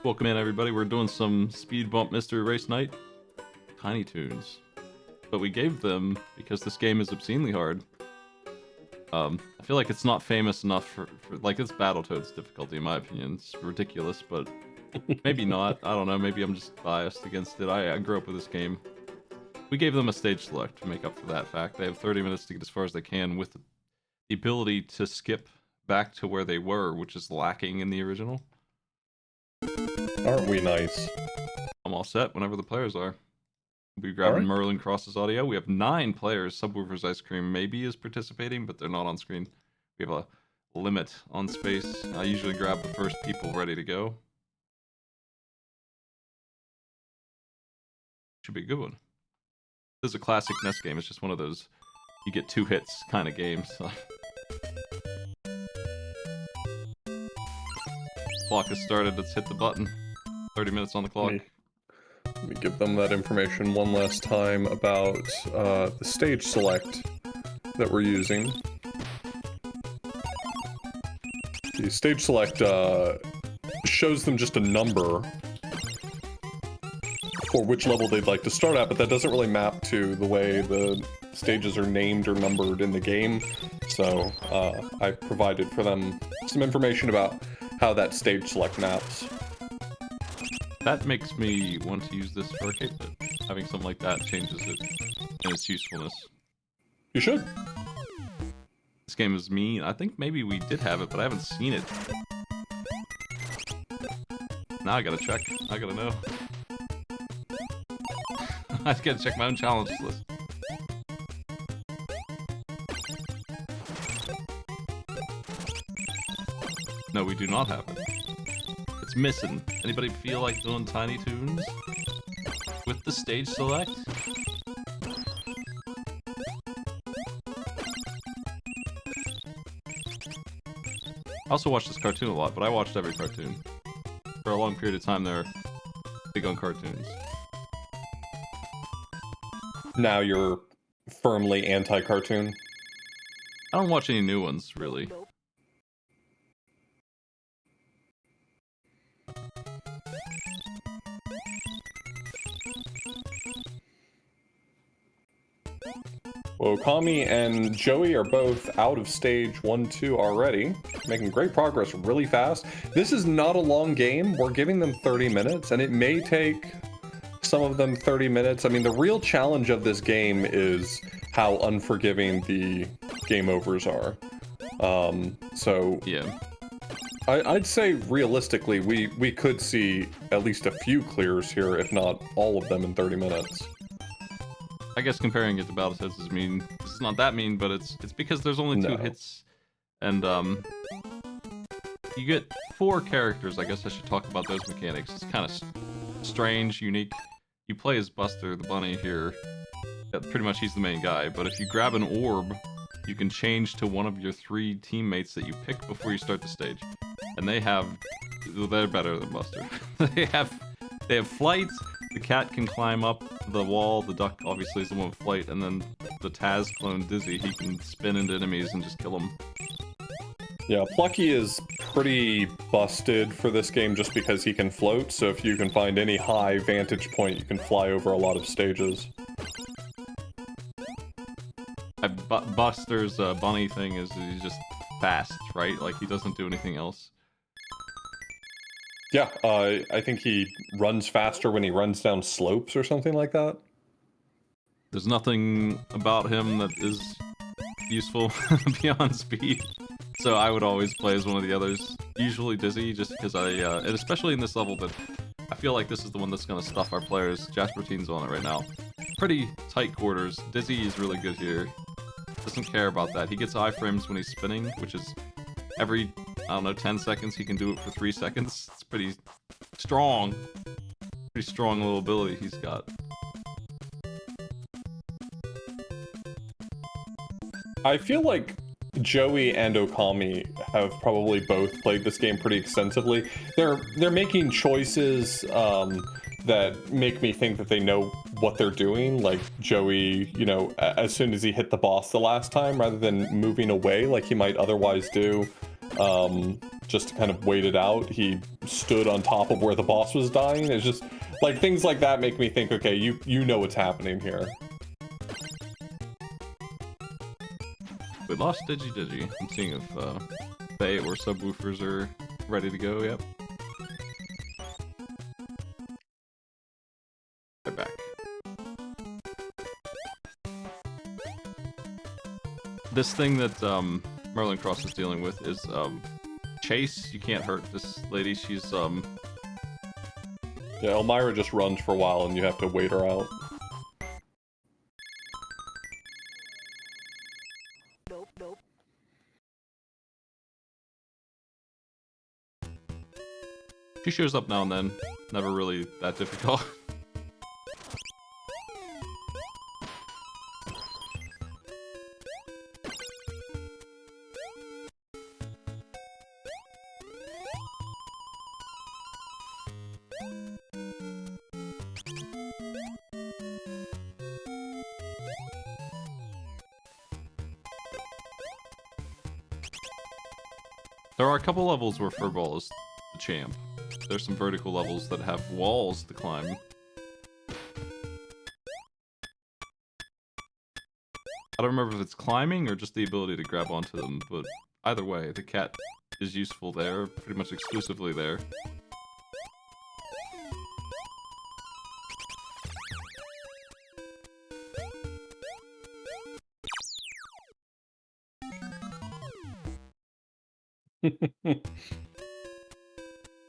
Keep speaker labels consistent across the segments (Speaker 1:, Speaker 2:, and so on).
Speaker 1: Welcome in, everybody. We're doing some Speed Bump Mystery Race Night. Tiny Toons. But we gave them, because this game is obscenely hard, I feel like it's not famous enough for like, it's Battletoads difficulty, in my opinion. It's ridiculous, but maybe not. I don't know. Maybe I'm just biased against it. I grew up with this game. We gave them a stage select to make up for that fact. They have 30 minutes to get as far as they can with the ability to skip back to where they were, which is lacking in the original.
Speaker 2: Aren't we nice?
Speaker 1: I'm all set whenever the players are. We'll be grabbing
Speaker 2: Right.
Speaker 1: Merlin Cross's audio. We have 9 players. Subwoofer's Ice Cream maybe is participating, but they're not on screen. We have a limit on space. I usually grab the first people ready to go. Should be a good one. This is a classic NES game. It's just one of those you get 2 hits kind of games. Clock has started. Let's hit the button. 30 minutes on the clock.
Speaker 2: Let me give them that information one last time about the stage select that we're using. The stage select shows them just a number for which level they'd like to start at, but that doesn't really map to the way the stages are named or numbered in the game. So I provided for them some information about how that stage select maps.
Speaker 1: That makes me want to use this for arcade, but having something like that changes it and its usefulness.
Speaker 2: You should.
Speaker 1: This game is mean. I think maybe we did have it, but I haven't seen it. Now I gotta check. I gotta know. I gotta check my own challenges list. No, we do not have it. It's missing. Anybody feel like doing Tiny Toons with the stage select? I also watched this cartoon a lot, but I watched every cartoon. For a long period of time, they're big on cartoons.
Speaker 2: Now you're firmly anti-cartoon.
Speaker 1: I don't watch any new ones, really.
Speaker 2: Well, Okami and Joey are both out of stage 1-2 already, making great progress really fast. This is not a long game. We're giving them 30 minutes, and it may take some of them 30 minutes. I mean, the real challenge of this game is how unforgiving the game overs are. So
Speaker 1: yeah,
Speaker 2: I'd say realistically, we could see at least a few clears here, if not all of them in 30 minutes.
Speaker 1: I guess comparing it to Battletoads is mean. It's not that mean, but it's because there's only 2 hits, and you get 4 characters. I guess I should talk about those mechanics. It's kind of strange, unique. You play as Buster the Bunny here. Pretty much he's the main guy, but if you grab an orb, you can change to one of your 3 teammates that you pick before you start the stage. And they're better than Buster. they have flight. The cat can climb up the wall. The duck obviously is the one with flight, and then the Taz clone Dizzy, he can spin into enemies and just kill them.
Speaker 2: Yeah, Plucky is pretty busted for this game just because he can float, so if you can find any high vantage point, you can fly over a lot of stages.
Speaker 1: Buster's bunny thing is he's just fast, right? Like, he doesn't do anything else.
Speaker 2: Yeah, I think he runs faster when he runs down slopes or something like that.
Speaker 1: There's nothing about him that is useful beyond speed. So I would always play as one of the others. Usually Dizzy, just because and especially in this level, but I feel like this is the one that's going to stuff our players. Jasperteen's on it right now. Pretty tight quarters. Dizzy is really good here. Doesn't care about that. He gets iframes when he's spinning, which is every, I don't know, 10 seconds. He can do it for 3 seconds. It's pretty strong. Pretty strong little ability he's got.
Speaker 2: I feel like Joey and Okami have probably both played this game pretty extensively. They're making choices that make me think that they know what they're doing. Like Joey, you know, as soon as he hit the boss the last time, rather than moving away like he might otherwise do, just to kind of wait it out, he stood on top of where the boss was dying. It's just, like, things like that make me think, okay, you know what's happening here.
Speaker 1: We lost Digi. I'm seeing if Bay or subwoofers are ready to go. Yep. They're back. This thing that Merlin Cross is dealing with is Chase. You can't hurt this lady. She's
Speaker 2: Yeah, Elmira just runs for a while and you have to wait her out.
Speaker 3: Nope.
Speaker 1: She shows up now and then. Never really that difficult. There are a couple levels where Furball is the champ. There's some vertical levels that have walls to climb. I don't remember if it's climbing or just the ability to grab onto them, but either way, the cat is useful there, pretty much exclusively there.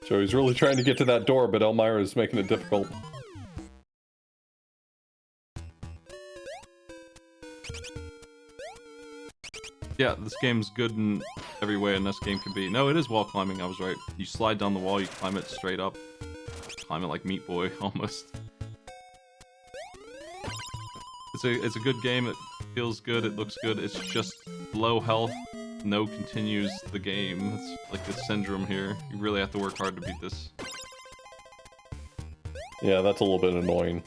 Speaker 2: Joey's really trying to get to that door, but Elmira is making it difficult.
Speaker 1: Yeah, this game's good in every way a NES game can be. No, it is wall climbing, I was right. You slide down the wall, you climb it straight up. Climb it like Meat Boy, almost. It's a good game, it feels good, it looks good, it's just low health. No continues the game. It's like this syndrome here. You really have to work hard to beat this.
Speaker 2: Yeah, that's a little bit annoying.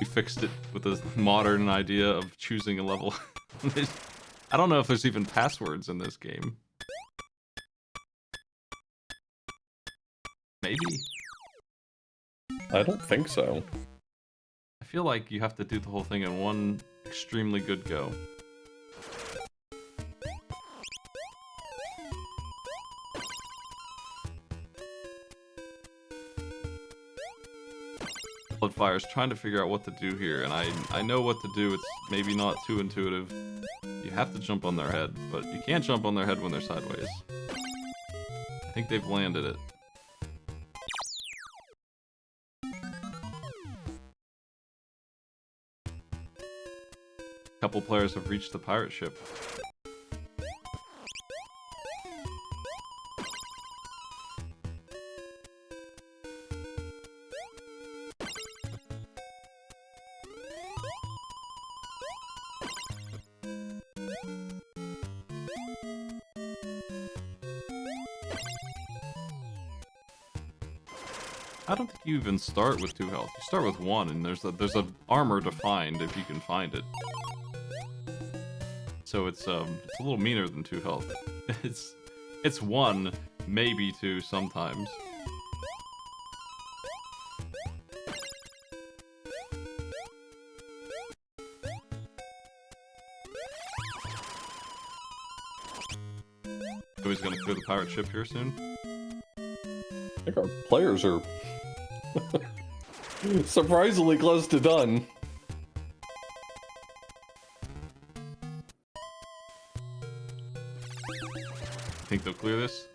Speaker 1: We fixed it with a modern idea of choosing a level. I don't know if there's even passwords in this game. Maybe?
Speaker 2: I don't think so.
Speaker 1: I feel like you have to do the whole thing in one extremely good go. Bloodfire's trying to figure out what to do here, and I know what to do. It's maybe not too intuitive. You have to jump on their head, but you can't jump on their head when they're sideways. I think they've landed it. A couple players have reached the pirate ship. I don't think you even start with 2 health. You start with 1, and there's a armor to find if you can find it. So it's a little meaner than 2 health. It's 1, maybe 2 sometimes. So he's gonna clear the pirate ship here soon.
Speaker 2: I think our players are surprisingly close to done.
Speaker 1: Think they'll clear this?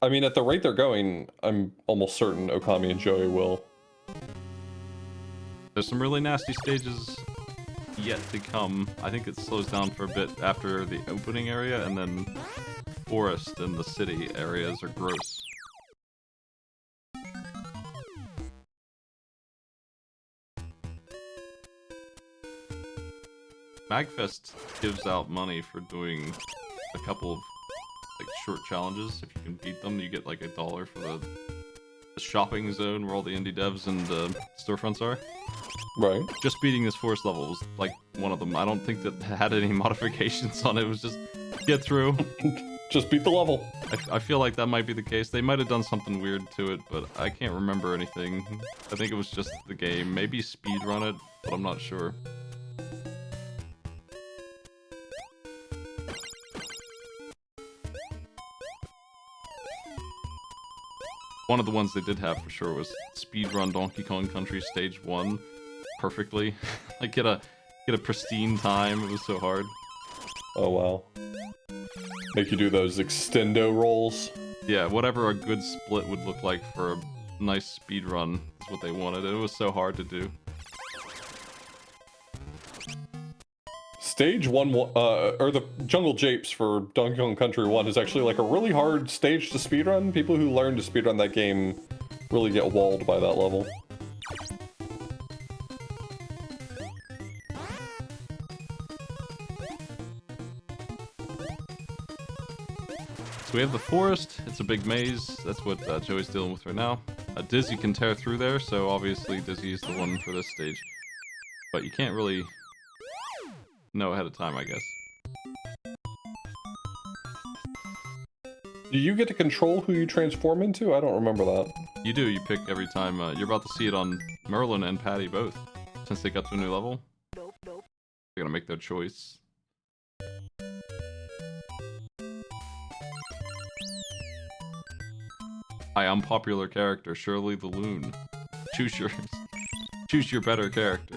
Speaker 2: I mean, at the rate they're going, I'm almost certain Okami and Joey will.
Speaker 1: There's some really nasty stages yet to come. I think it slows down for a bit after the opening area, and then forest and the city areas are gross. Magfest gives out money for doing a couple of like short challenges. If you can beat them, you get like $1 for the shopping zone where all the indie devs and storefronts are.
Speaker 2: Right.
Speaker 1: Just beating this forest level was like one of them. I don't think that had any modifications on it. It was just get through.
Speaker 2: Just beat the level.
Speaker 1: I feel like that might be the case. They might have done something weird to it, but I can't remember anything. I think it was just the game. Maybe speedrun it, but I'm not sure. One of the ones they did have for sure was speedrun Donkey Kong Country Stage 1 perfectly. Like get a pristine time. It was so hard.
Speaker 2: Oh wow. Make you do those extendo rolls.
Speaker 1: Yeah, whatever a good split would look like for a nice speed run is what they wanted. It was so hard to do.
Speaker 2: Stage 1, or the Jungle Japes for Donkey Kong Country 1 is actually like a really hard stage to speedrun. People who learn to speedrun that game really get walled by that level.
Speaker 1: So we have the forest. It's a big maze. That's what Joey's dealing with right now. Dizzy can tear through there, so obviously Dizzy is the one for this stage. But you can't really know ahead of time, I guess.
Speaker 2: Do you get to control who you transform into? I don't remember that.
Speaker 1: You do. You pick every time. You're about to see it on Merlin and Patty both. Since they got to a new level. They're gonna make their choice. Hi, unpopular character, Shirley the Loon. Choose yours. Choose your better character.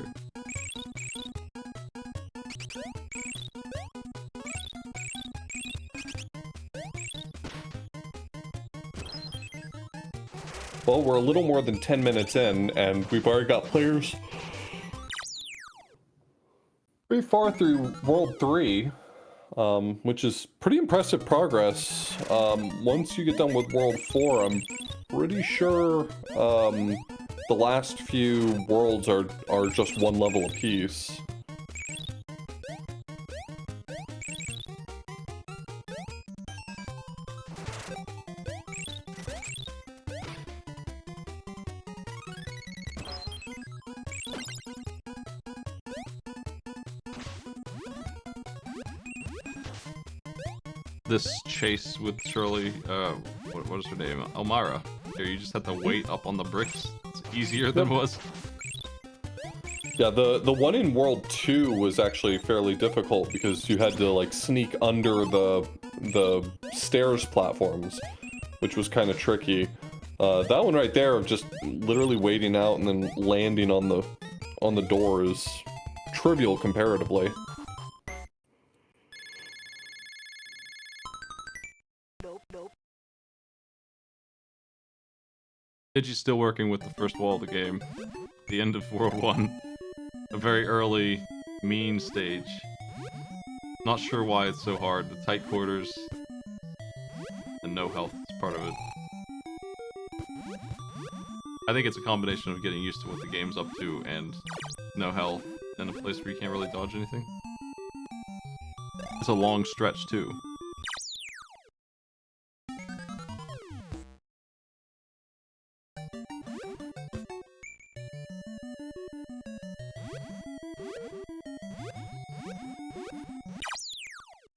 Speaker 2: Well, we're a little more than 10 minutes in, and we've already got players pretty far through World 3, which is pretty impressive progress. Once you get done with World 4, I'm pretty sure the last few worlds are just one level apiece.
Speaker 1: This chase with Shirley, what is her name? Elmira. Here, you just have to wait up on the bricks. It's easier than it was.
Speaker 2: Yeah, the one in World 2 was actually fairly difficult because you had to like sneak under the stairs platforms, which was kind of tricky. That one right there of just literally waiting out and then landing on the door is trivial comparatively.
Speaker 1: Digi's still working with the first wall of the game. The end of World 1. A very early, mean stage. Not sure why it's so hard. The tight quarters and no health is part of it. I think it's a combination of getting used to what the game's up to and no health in a place where you can't really dodge anything. It's a long stretch too.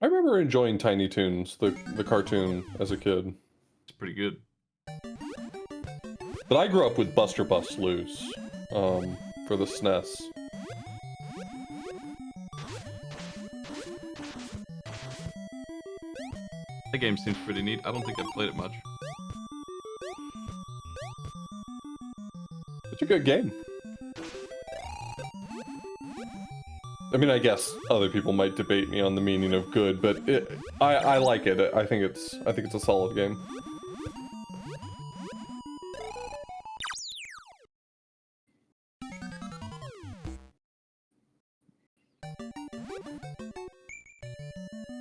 Speaker 2: I remember enjoying Tiny Toons, the cartoon, as a kid.
Speaker 1: It's pretty good.
Speaker 2: But I grew up with Buster Bust Loose, for the SNES.
Speaker 1: That game seems pretty neat. I don't think I've played it much.
Speaker 2: It's a good game. I mean, I guess other people might debate me on the meaning of good, but I like it. I think it's a solid game.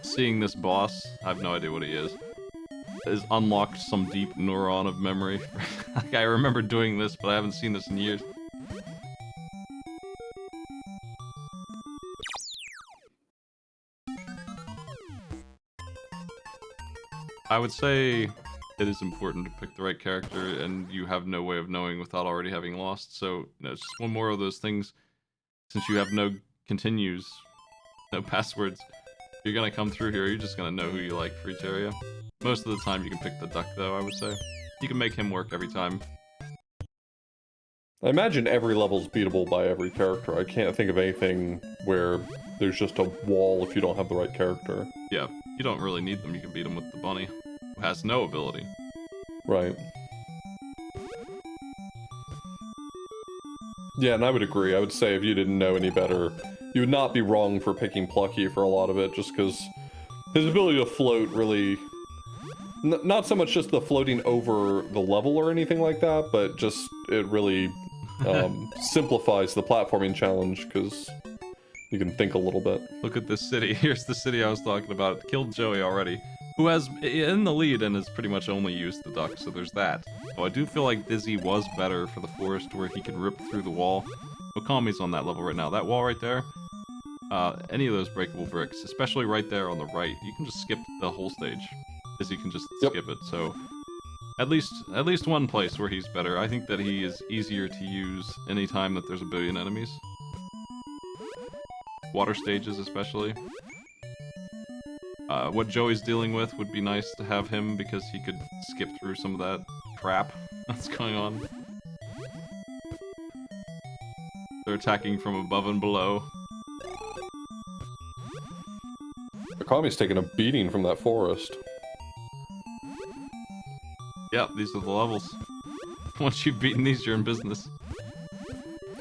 Speaker 1: Seeing this boss, I have no idea what he is. Has unlocked some deep neuron of memory. Like, I remember doing this, but I haven't seen this in years. I would say it is important to pick the right character, and you have no way of knowing without already having lost, so, you know, it's just one more of those things. since you have no continues, no passwords, you're gonna come through here, you're just gonna know who you like for each area. Most of the time you can pick the duck though, I would say. You can make him work every time.
Speaker 2: I imagine every level's beatable by every character. I can't think of anything where there's just a wall if you don't have the right character.
Speaker 1: Yeah, you don't really need them, you can beat him with the bunny, who has no ability.
Speaker 2: Right. Yeah, and I would agree. I would say if you didn't know any better, you would not be wrong for picking Plucky for a lot of it, just because his ability to float really... not so much just the floating over the level or anything like that, but just it really simplifies the platforming challenge, because you can think a little bit.
Speaker 1: Look at this city. Here's the city I was talking about. It killed Joey already, who has in the lead and has pretty much only used the duck, so there's that. Oh, I do feel like Dizzy was better for the forest where he can rip through the wall. Okami's on that level right now. That wall right there, any of those breakable bricks, especially right there on the right, you can just skip the whole stage. Dizzy can just skip it, so at least one place where he's better. I think that he is easier to use anytime that there's a billion enemies. Water stages especially. What Joey's dealing with would be nice to have him because he could skip through some of that crap that's going on. They're attacking from above and below.
Speaker 2: Akami's taking a beating from that forest.
Speaker 1: Yeah, these are the levels. Once you've beaten these, you're in business.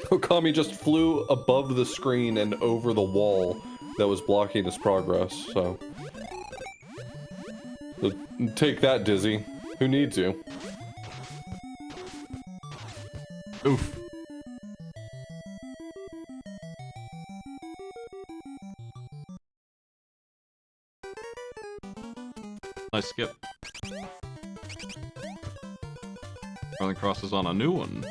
Speaker 2: Okami just flew above the screen and over the wall that was blocking his progress, so... take that, Dizzy. Who needs you?
Speaker 1: Oof. Nice skip. Running crosses on a new one.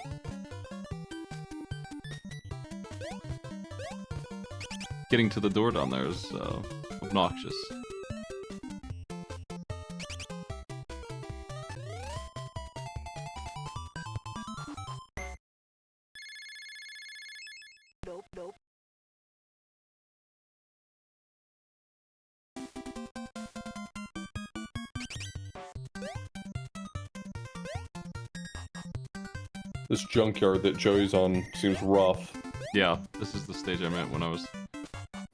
Speaker 1: Getting to the door down there is obnoxious.
Speaker 3: Nope.
Speaker 2: This junkyard that Joey's on seems rough.
Speaker 1: Yeah, this is the stage I meant when I was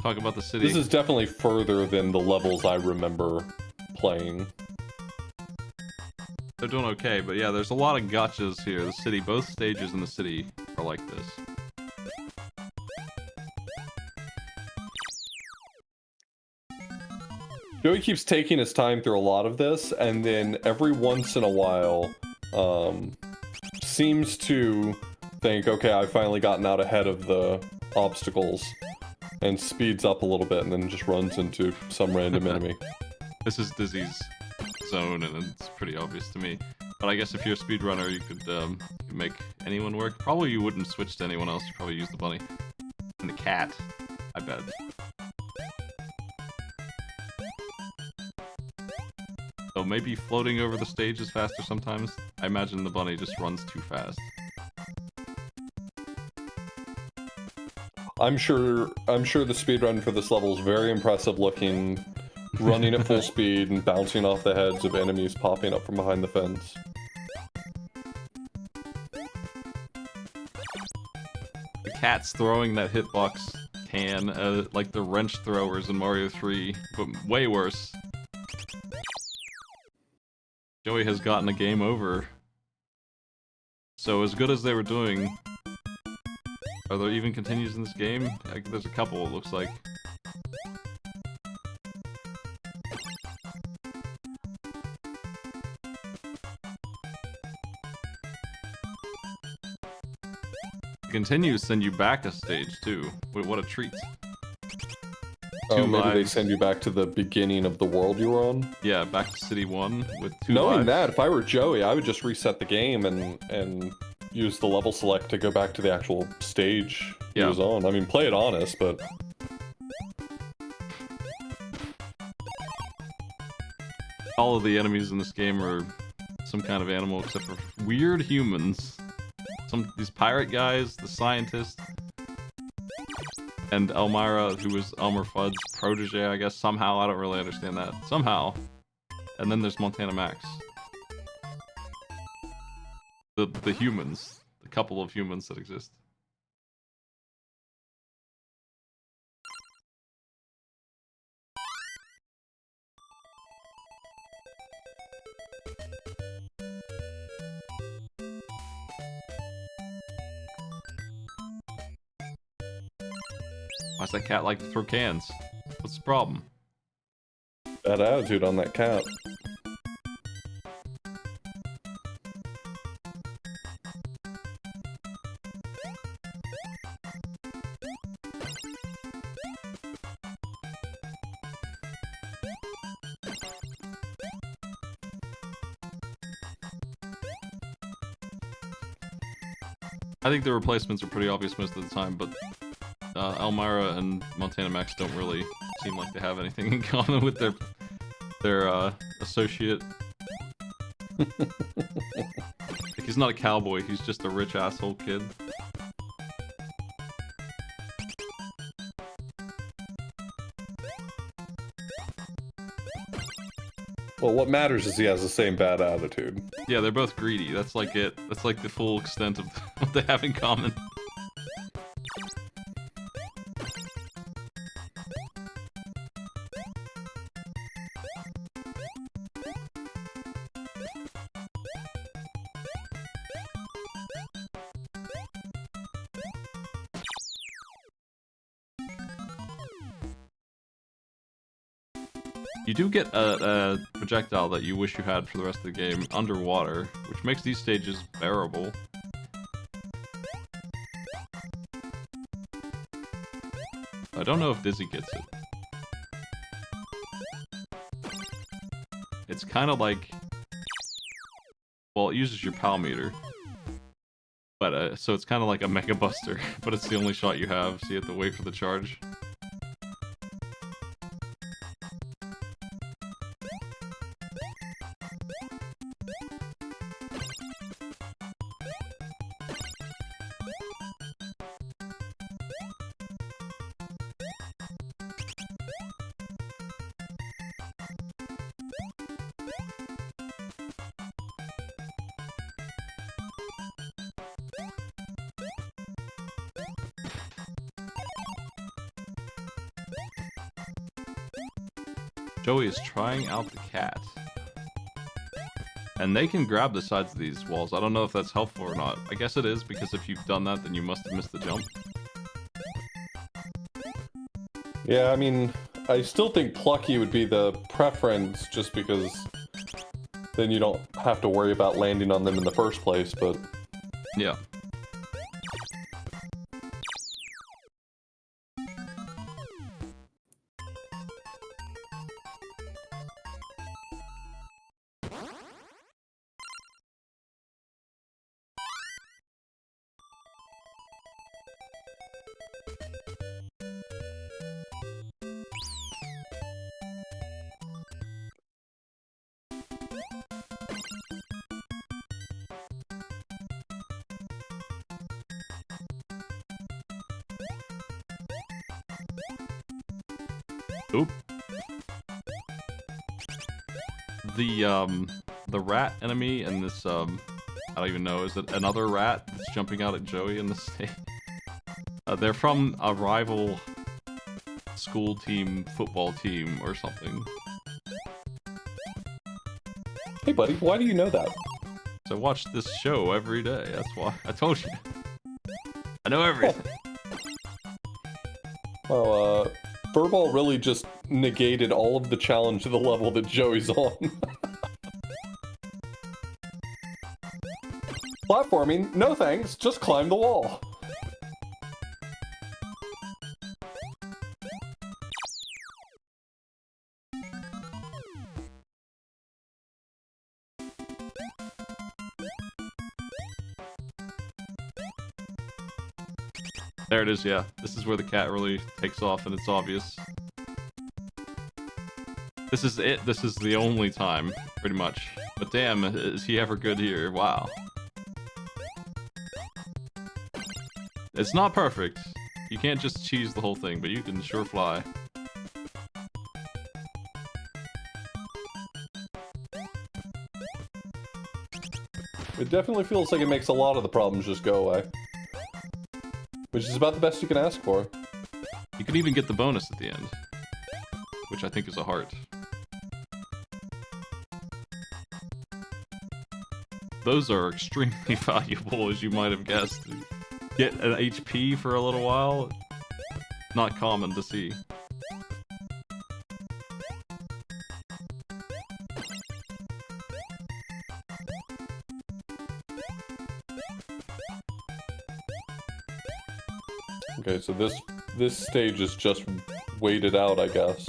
Speaker 1: talking about the city.
Speaker 2: This is definitely further than the levels I remember playing.
Speaker 1: They're doing okay, but yeah, there's a lot of gotchas here. The city, both stages in the city are like this.
Speaker 2: Joey keeps taking his time through a lot of this, and then every once in a while, seems to think, okay, I've finally gotten out ahead of the obstacles, and speeds up a little bit, and then just runs into some random enemy.
Speaker 1: This is Dizzy's zone, and it's pretty obvious to me. But I guess if you're a speedrunner, you could make anyone work. Probably you wouldn't switch to anyone else. You'd probably use the bunny. And the cat, I bet. So maybe floating over the stage is faster sometimes. I imagine the bunny just runs too fast.
Speaker 2: I'm sure the speedrun for this level is very impressive looking, running at full speed and bouncing off the heads of enemies popping up from behind the fence.
Speaker 1: The cat's throwing that hitbox can, like the wrench throwers in Mario 3, but way worse. Joey has gotten a game over. So as good as they were doing, are there even continues in this game? There's a couple, it looks like. The continues send you back a stage too. What a treat.
Speaker 2: Oh, maybe they send you back to the beginning of the world you were on?
Speaker 1: Yeah, back to City 1 with 2
Speaker 2: Knowing
Speaker 1: lives.
Speaker 2: that, if I were Joey, I would just reset the game and use the level select to go back to the actual stage he was on. I mean, play it honest, but...
Speaker 1: All of the enemies in this game are some kind of animal except for weird humans. These pirate guys, the scientist. And Elmira, who was Elmer Fudd's protege, I guess, somehow. I don't really understand that. Somehow. And then there's Montana Max. The humans. The couple of humans that exist. Why's that cat like to throw cans? What's the problem?
Speaker 2: Bad attitude on that cat.
Speaker 1: I think the replacements are pretty obvious most of the time, but Elmira and Montana Max don't really seem like they have anything in common with their associate. Like, he's not a cowboy, he's just a rich asshole kid.
Speaker 2: Well, what matters is he has the same bad attitude.
Speaker 1: Yeah, they're both greedy. That's like it. That's like the full extent of what they have in common. You do get a projectile that you wish you had for the rest of the game underwater, which makes these stages bearable. I don't know if Dizzy gets it. It's kind of like... Well, it uses your PAL meter. But, so it's kind of like a Mega Buster, but it's the only shot you have, so you have to wait for the charge. Joey is trying out the cat. And they can grab the sides of these walls. I don't know if that's helpful or not. I guess it is, because if you've done that, then you must have missed the jump.
Speaker 2: Yeah, I mean, I still think Plucky would be the preference, just because then you don't have to worry about landing on them in the first place, but...
Speaker 1: Yeah. Oop. The rat enemy and this, I don't even know, is it another rat that's jumping out at Joey in the state? They're from a rival school team, football team, or something.
Speaker 2: Hey buddy, why do you know that?
Speaker 1: So I watch this show every day, that's why. I told you. I know everything.
Speaker 2: Well, Furball really just negated all of the challenge to the level that Joey's on. Platforming? No thanks, just climb the wall.
Speaker 1: There it is, yeah. This is where the cat really takes off, and it's obvious. This is it. This is the only time, pretty much. But damn, is he ever good here? Wow. It's not perfect. You can't just cheese the whole thing, but you can sure fly.
Speaker 2: It definitely feels like it makes a lot of the problems just go away. Which is about the best you can ask for.
Speaker 1: You can even get the bonus at the end, which I think is a heart. Those are extremely valuable, as you might have guessed. Get an HP for a little while, not common to see.
Speaker 2: Okay, so this stage is just waited out, I guess.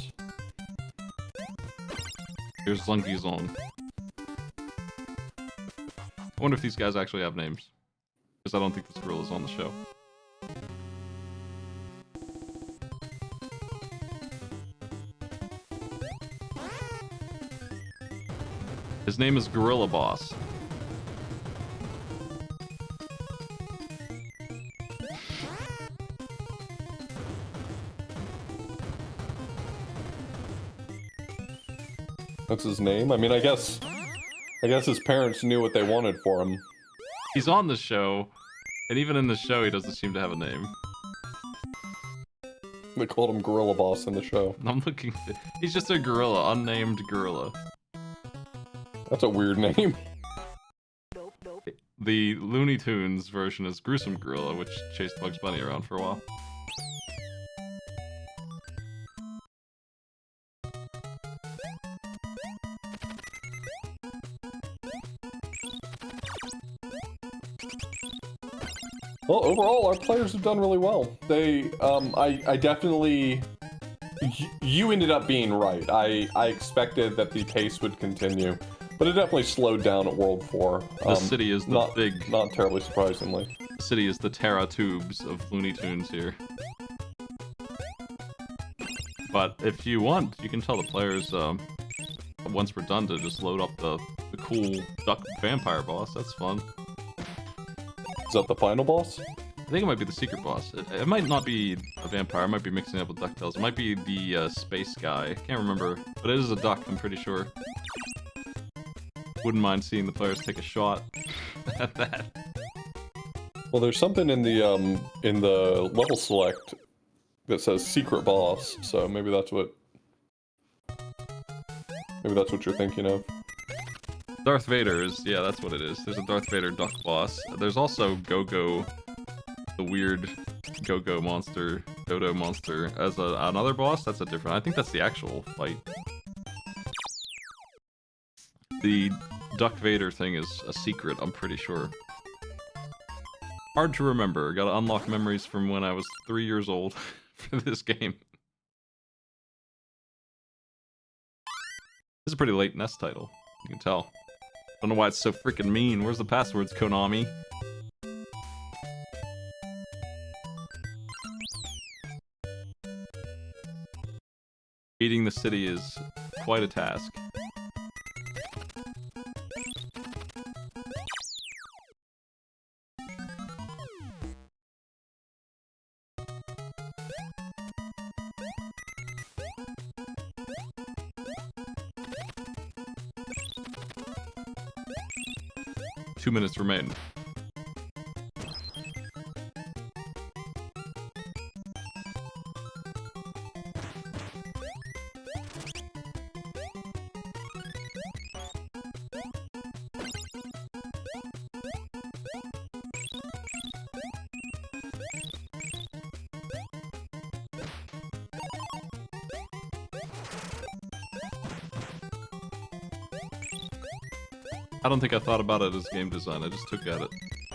Speaker 1: Here's Zunky's on. I wonder if these guys actually have names. Because I don't think this gorilla's on the show. His name is Gorilla Boss.
Speaker 2: That's his name? I mean, I guess his parents knew what they wanted for him.
Speaker 1: He's on the show, and even in the show, he doesn't seem to have a name.
Speaker 2: They called him Gorilla Boss in the show.
Speaker 1: I'm looking. He's just a gorilla, unnamed gorilla.
Speaker 2: That's a weird name.
Speaker 1: The Looney Tunes version is Gruesome Gorilla, which chased Bugs Bunny around for a while.
Speaker 2: Well, overall, our players have done really well. They, I definitely... You ended up being right. I expected that the pace would continue, but it definitely slowed down at World 4.
Speaker 1: The city is the
Speaker 2: not terribly surprisingly.
Speaker 1: The city is the Terra Tubes of Looney Tunes here. But if you want, you can tell the players, once we're done, to just load up the cool duck vampire boss. That's fun.
Speaker 2: Is that the final boss?
Speaker 1: I think it might be the secret boss. It might not be a vampire. I might be mixing it up with DuckTales. It might be the space guy. I can't remember, but it is a duck, I'm pretty sure. Wouldn't mind seeing the players take a shot at that.
Speaker 2: Well, there's something in the level select that says secret boss, so maybe that's what you're thinking of.
Speaker 1: Darth Vader is, yeah, that's what it is. There's a Darth Vader duck boss. There's also Go-Go, the weird Go-Go monster, Dodo monster, as another boss. That's a different, I think that's the actual fight. The Duck Vader thing is a secret, I'm pretty sure. Hard to remember. Gotta unlock memories from when I was 3 years old for this game. This is a pretty late NES title, you can tell. Don't know why it's so freaking mean. Where's the passwords, Konami? Beating the city is quite a task. Two minutes remain. I don't think I thought about it as game design, I just took at it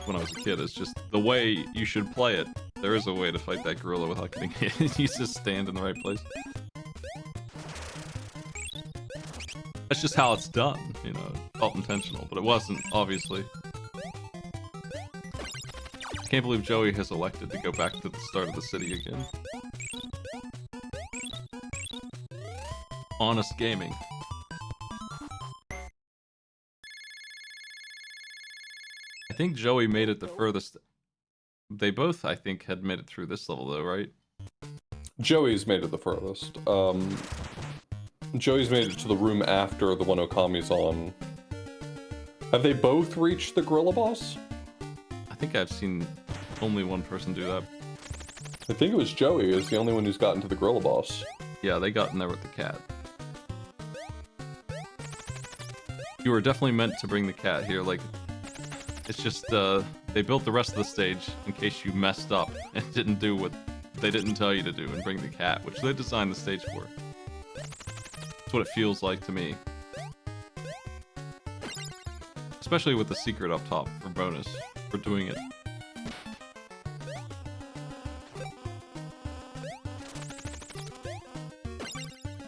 Speaker 1: when I was a kid. It's just the way you should play it. There is a way to fight that gorilla without getting hit. You just stand in the right place. That's just how it's done, you know. It felt intentional, but it wasn't, obviously. I can't believe Joey has elected to go back to the start of the city again. Honest gaming. I think Joey made it the furthest They both, I think, had made it through this level, though, right?
Speaker 2: Joey's made it the furthest. Joey's made it to the room after the one Okami's on. Have they both reached the gorilla boss?
Speaker 1: I think I've seen only one person do that.
Speaker 2: I think it was Joey is the only one who's gotten to the gorilla boss.
Speaker 1: Yeah, they got in there with the cat. You were definitely meant to bring the cat here, like, it's just, they built the rest of the stage in case you messed up and didn't do what they didn't tell you to do and bring the cat, which they designed the stage for. That's what it feels like to me. Especially with the secret up top for bonus for doing it.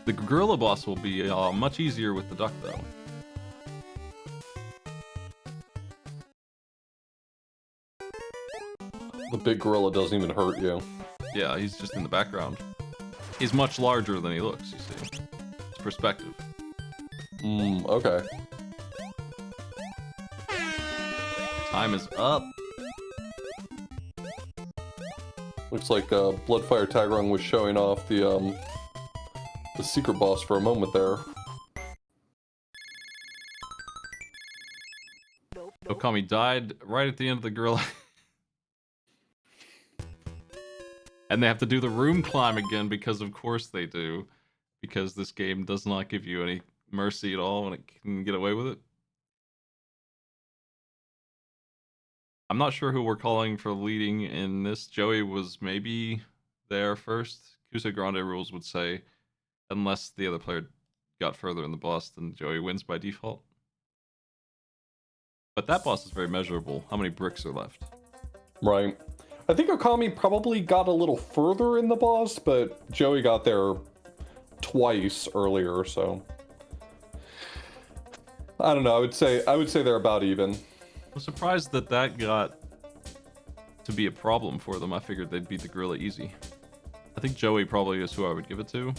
Speaker 1: The gorilla boss will be much easier with the duck, though.
Speaker 2: The big gorilla doesn't even hurt you.
Speaker 1: Yeah, he's just in the background. He's much larger than he looks, you see. It's perspective.
Speaker 2: Okay.
Speaker 1: Time is up.
Speaker 2: Looks like Bloodfire Tagrung was showing off the secret boss for a moment there.
Speaker 1: Okami died right at the end of the gorilla. And they have to do the room climb again because of course they do. Because this game does not give you any mercy at all when it can get away with it. I'm not sure who we're calling for leading in this. Joey was maybe there first. Kusa Grande rules would say, unless the other player got further in the boss, then Joey wins by default. But that boss is very measurable. How many bricks are left?
Speaker 2: Right. I think Okami probably got a little further in the boss, but Joey got there twice earlier, so I don't know. I would say they're about even.
Speaker 1: I'm surprised that got to be a problem for them. I figured they'd beat the gorilla easy. I think Joey probably is who I would give it to.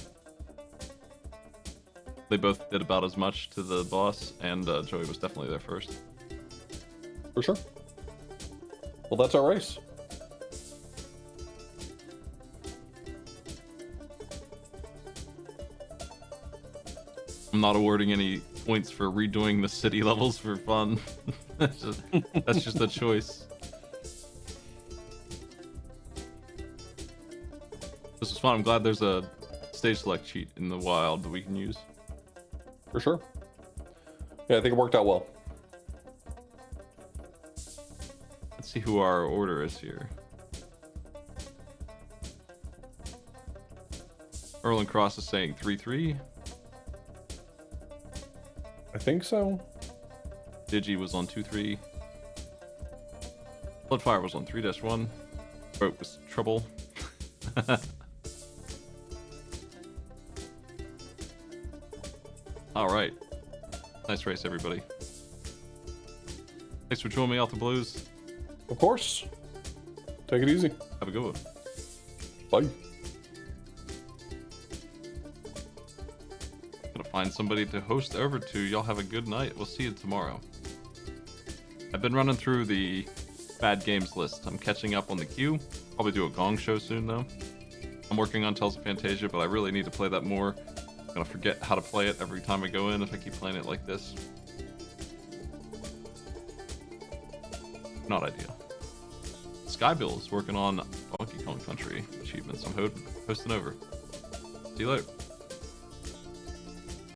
Speaker 1: They both did about as much to the boss, and Joey was definitely there first.
Speaker 2: For sure. Well, that's our race.
Speaker 1: I'm not awarding any points for redoing the city levels for fun. that's just a choice. This was fun. I'm glad there's a stage select cheat in the wild that we can use.
Speaker 2: For sure. Yeah, I think it worked out well.
Speaker 1: Let's see who our order is here. Erlen Cross is saying 3-3.
Speaker 2: I think so.
Speaker 1: Digi was on 2-3. Bloodfire was on 3-1. Boat was trouble. Alright. Nice race, everybody. Thanks for joining me off the blues.
Speaker 2: Of course. Take it easy.
Speaker 1: Have a good one.
Speaker 2: Bye.
Speaker 1: Gotta find somebody to host over to. Y'all have a good night. We'll see you tomorrow. I've been running through the bad games list. I'm catching up on the queue. Probably do a Gong show soon, though. I'm working on Tales of Fantasia, but I really need to play that more. I'm gonna forget how to play it every time I go in if I keep playing it like this. Not ideal. Skybill is working on Donkey Kong Country achievements. I'm hosting over. See you later.